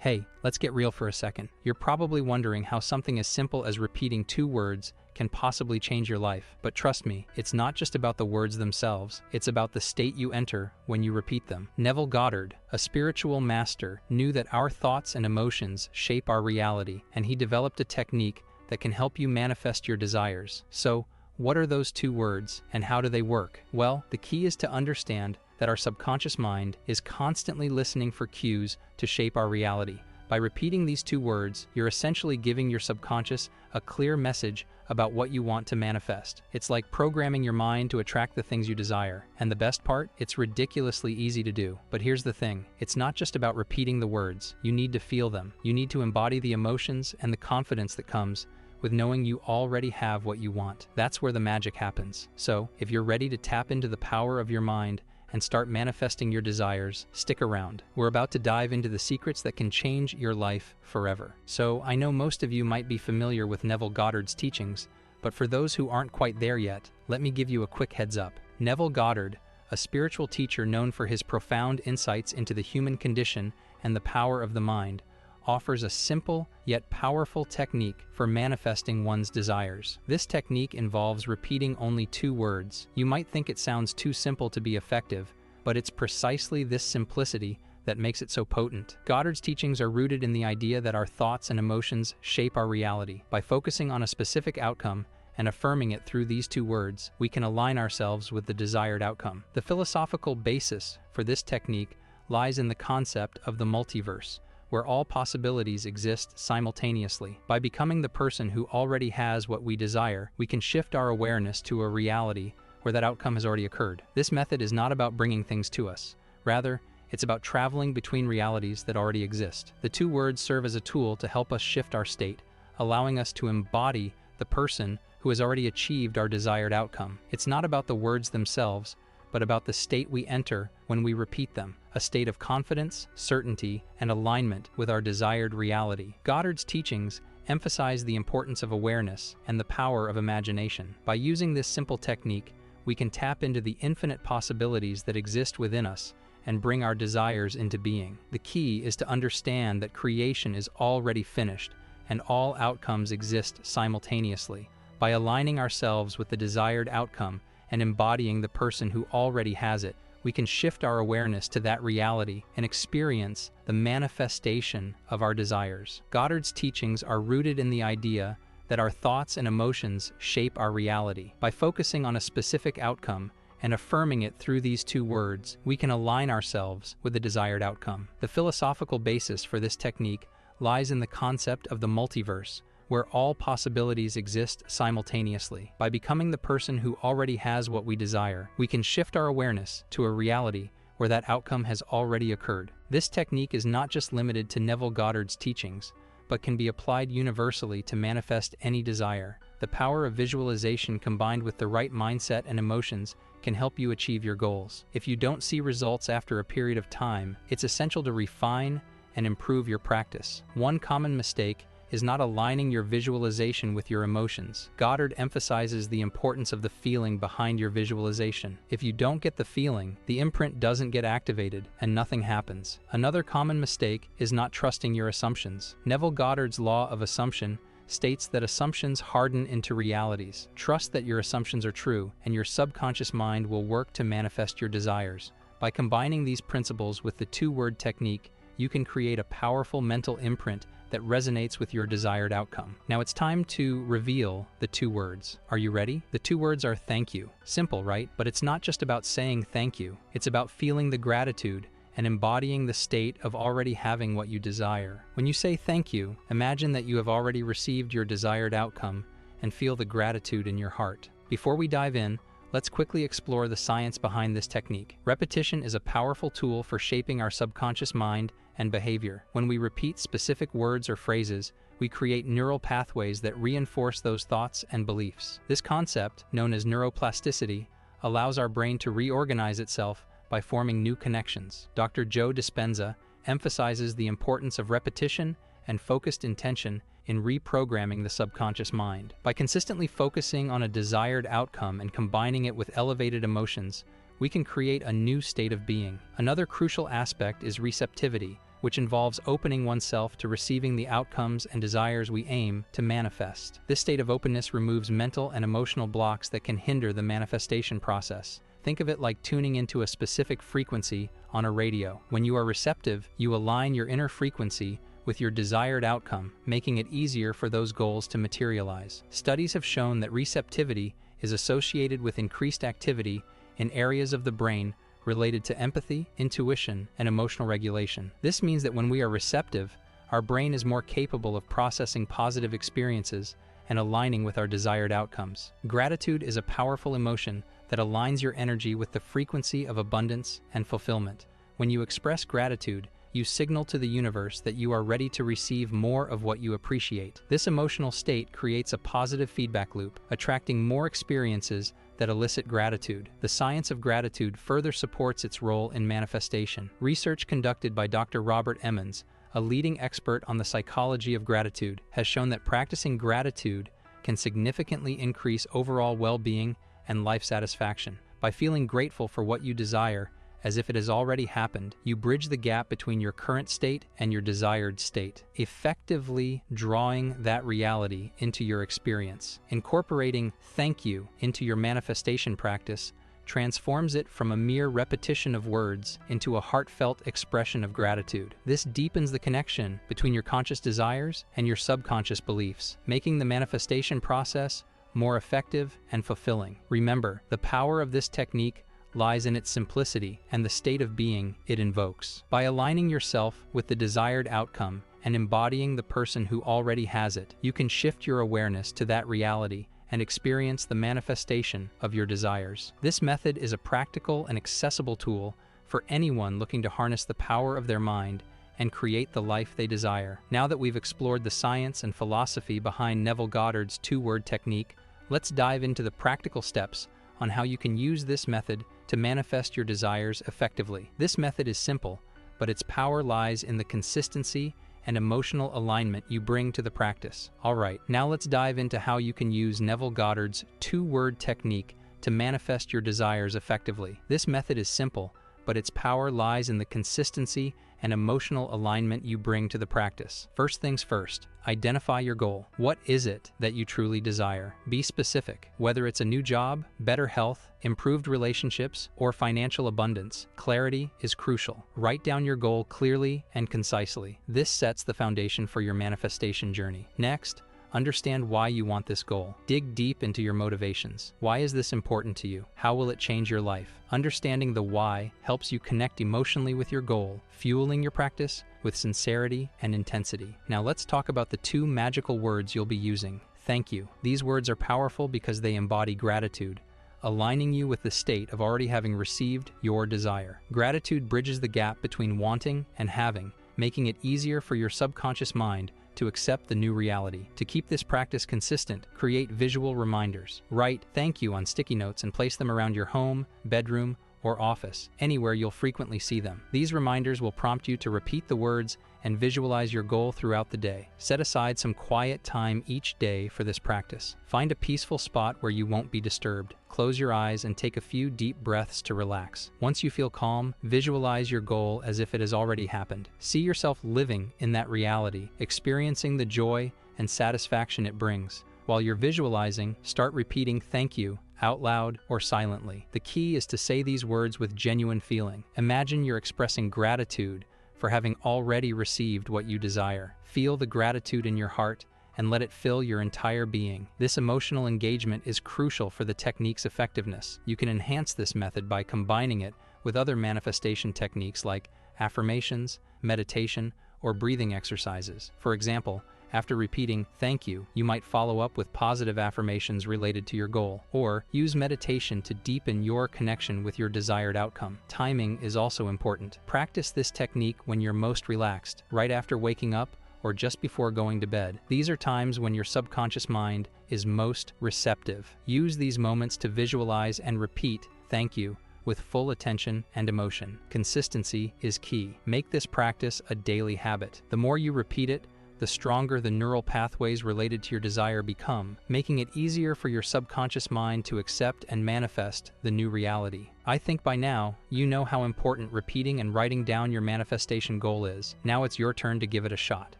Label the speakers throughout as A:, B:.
A: Hey, let's get real for a second. You're probably wondering how something as simple as repeating 2 words can possibly change your life. But trust me, it's not just about the words themselves, it's about the state you enter when you repeat them. Neville Goddard, a spiritual master, knew that our thoughts and emotions shape our reality, and he developed a technique that can help you manifest your desires. So, what are those 2 words, and how do they work? Well, the key is to understand that our subconscious mind is constantly listening for cues to shape our reality. By repeating these 2 words, you're essentially giving your subconscious a clear message about what you want to manifest. It's like programming your mind to attract the things you desire. And the best part? It's ridiculously easy to do. But here's the thing, it's not just about repeating the words. You need to feel them. You need to embody the emotions and the confidence that comes with knowing you already have what you want. That's where the magic happens. So, if you're ready to tap into the power of your mind and start manifesting your desires, stick around. We're about to dive into the secrets that can change your life forever. So, I know most of you might be familiar with Neville Goddard's teachings, but for those who aren't quite there yet, let me give you a quick heads up. Neville Goddard, a spiritual teacher known for his profound insights into the human condition and the power of the mind, offers a simple yet powerful technique for manifesting one's desires. This technique involves repeating only 2 words. You might think it sounds too simple to be effective, but it's precisely this simplicity that makes it so potent. Goddard's teachings are rooted in the idea that our thoughts and emotions shape our reality. By focusing on a specific outcome and affirming it through these 2 words, we can align ourselves with the desired outcome. The philosophical basis for this technique lies in the concept of the multiverse, where all possibilities exist simultaneously. By becoming the person who already has what we desire, we can shift our awareness to a reality where that outcome has already occurred. This method is not about bringing things to us. Rather, it's about traveling between realities that already exist. The 2 words serve as a tool to help us shift our state, allowing us to embody the person who has already achieved our desired outcome. It's not about the words themselves, but about the state we enter when we repeat them, a state of confidence, certainty, and alignment with our desired reality. Goddard's teachings emphasize the importance of awareness and the power of imagination. By using this simple technique, we can tap into the infinite possibilities that exist within us and bring our desires into being. The key is to understand that creation is already finished and all outcomes exist simultaneously. By aligning ourselves with the desired outcome and embodying the person who already has it, we can shift our awareness to that reality and experience the manifestation of our desires. Goddard's teachings are rooted in the idea that our thoughts and emotions shape our reality. By focusing on a specific outcome and affirming it through these 2 words, we can align ourselves with the desired outcome. The philosophical basis for this technique lies in the concept of the multiverse, where all possibilities exist simultaneously. By becoming the person who already has what we desire, we can shift our awareness to a reality where that outcome has already occurred. This technique is not just limited to Neville Goddard's teachings, but can be applied universally to manifest any desire. The power of visualization combined with the right mindset and emotions can help you achieve your goals. If you don't see results after a period of time, it's essential to refine and improve your practice. One common mistake is not aligning your visualization with your emotions. Goddard emphasizes the importance of the feeling behind your visualization. If you don't get the feeling, the imprint doesn't get activated and nothing happens. Another common mistake is not trusting your assumptions. Neville Goddard's law of assumption states that assumptions harden into realities. Trust that your assumptions are true, and your subconscious mind will work to manifest your desires. By combining these principles with the 2-word technique, you can create a powerful mental imprint that resonates with your desired outcome. Now it's time to reveal the 2 words. Are you ready? The 2 words are thank you. Simple, right? But it's not just about saying thank you. It's about feeling the gratitude and embodying the state of already having what you desire. When you say thank you, imagine that you have already received your desired outcome and feel the gratitude in your heart. Before we dive in, let's quickly explore the science behind this technique. Repetition is a powerful tool for shaping our subconscious mind and behavior. When we repeat specific words or phrases, we create neural pathways that reinforce those thoughts and beliefs. This concept, known as neuroplasticity, allows our brain to reorganize itself by forming new connections. Dr. Joe Dispenza emphasizes the importance of repetition and focused intention in reprogramming the subconscious mind. By consistently focusing on a desired outcome and combining it with elevated emotions, we can create a new state of being. Another crucial aspect is receptivity, which involves opening oneself to receiving the outcomes and desires we aim to manifest. This state of openness removes mental and emotional blocks that can hinder the manifestation process. Think of it like tuning into a specific frequency on a radio. When you are receptive, you align your inner frequency with your desired outcome, making it easier for those goals to materialize. Studies have shown that receptivity is associated with increased activity in areas of the brain related to empathy, intuition, and emotional regulation. This means that when we are receptive, our brain is more capable of processing positive experiences and aligning with our desired outcomes. Gratitude is a powerful emotion that aligns your energy with the frequency of abundance and fulfillment. When you express gratitude, you signal to the universe that you are ready to receive more of what you appreciate. This emotional state creates a positive feedback loop, attracting more experiences that elicit gratitude. The science of gratitude further supports its role in manifestation. Research conducted by Dr. Robert Emmons, a leading expert on the psychology of gratitude, has shown that practicing gratitude can significantly increase overall well-being and life satisfaction. By feeling grateful for what you desire, as if it has already happened, you bridge the gap between your current state and your desired state, effectively drawing that reality into your experience. Incorporating thank you into your manifestation practice transforms it from a mere repetition of words into a heartfelt expression of gratitude. This deepens the connection between your conscious desires and your subconscious beliefs, making the manifestation process more effective and fulfilling. Remember, the power of this technique lies in its simplicity and the state of being it invokes. By aligning yourself with the desired outcome and embodying the person who already has it, you can shift your awareness to that reality and experience the manifestation of your desires. This method is a practical and accessible tool for anyone looking to harness the power of their mind and create the life they desire. Now that we've explored the science and philosophy behind Neville Goddard's two-word technique, let's dive into the practical steps on how you can use this method to manifest your desires effectively. This method is simple, but its power lies in the consistency and emotional alignment you bring to the practice. Alright, now let's dive into how you can use Neville Goddard's two-word technique to manifest your desires effectively. This method is simple, but its power lies in the consistency and emotional alignment you bring to the practice. First things first, identify your goal. What is it that you truly desire? Be specific. Whether it's a new job, better health, improved relationships, or financial abundance, clarity is crucial. Write down your goal clearly and concisely. This sets the foundation for your manifestation journey. Next, understand why you want this goal. Dig deep into your motivations. Why is this important to you? How will it change your life? Understanding the why helps you connect emotionally with your goal, fueling your practice with sincerity and intensity. Now let's talk about the two magical words you'll be using. Thank you. These words are powerful because they embody gratitude, aligning you with the state of already having received your desire. Gratitude bridges the gap between wanting and having, making it easier for your subconscious mind to accept the new reality. To keep this practice consistent, create visual reminders. Write thank you on sticky notes and place them around your home, bedroom, or office, anywhere you'll frequently see them. These reminders will prompt you to repeat the words and visualize your goal throughout the day. Set aside some quiet time each day for this practice. Find a peaceful spot where you won't be disturbed. Close your eyes and take a few deep breaths to relax. Once you feel calm, visualize your goal as if it has already happened. See yourself living in that reality, experiencing the joy and satisfaction it brings. While you're visualizing, start repeating thank you out loud or silently. The key is to say these words with genuine feeling. Imagine you're expressing gratitude for having already received what you desire. Feel the gratitude in your heart and let it fill your entire being. This emotional engagement is crucial for the technique's effectiveness. You can enhance this method by combining it with other manifestation techniques like affirmations, meditation, or breathing exercises. For example, after repeating thank you, you might follow up with positive affirmations related to your goal, or use meditation to deepen your connection with your desired outcome. Timing is also important. Practice this technique when you're most relaxed, right after waking up or just before going to bed. These are times when your subconscious mind is most receptive. Use these moments to visualize and repeat thank you with full attention and emotion. Consistency is key. Make this practice a daily habit. The more you repeat it, the stronger the neural pathways related to your desire become, making it easier for your subconscious mind to accept and manifest the new reality. I think by now, you know how important repeating and writing down your manifestation goal is. Now it's your turn to give it a shot.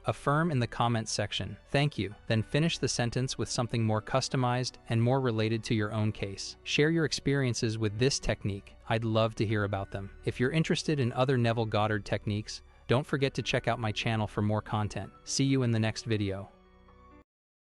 A: Affirm in the comments section, "Thank you," then finish the sentence with something more customized and more related to your own case. Share your experiences with this technique. I'd love to hear about them. If you're interested in other Neville Goddard techniques, don't forget to check out my channel for more content. See you in the next video.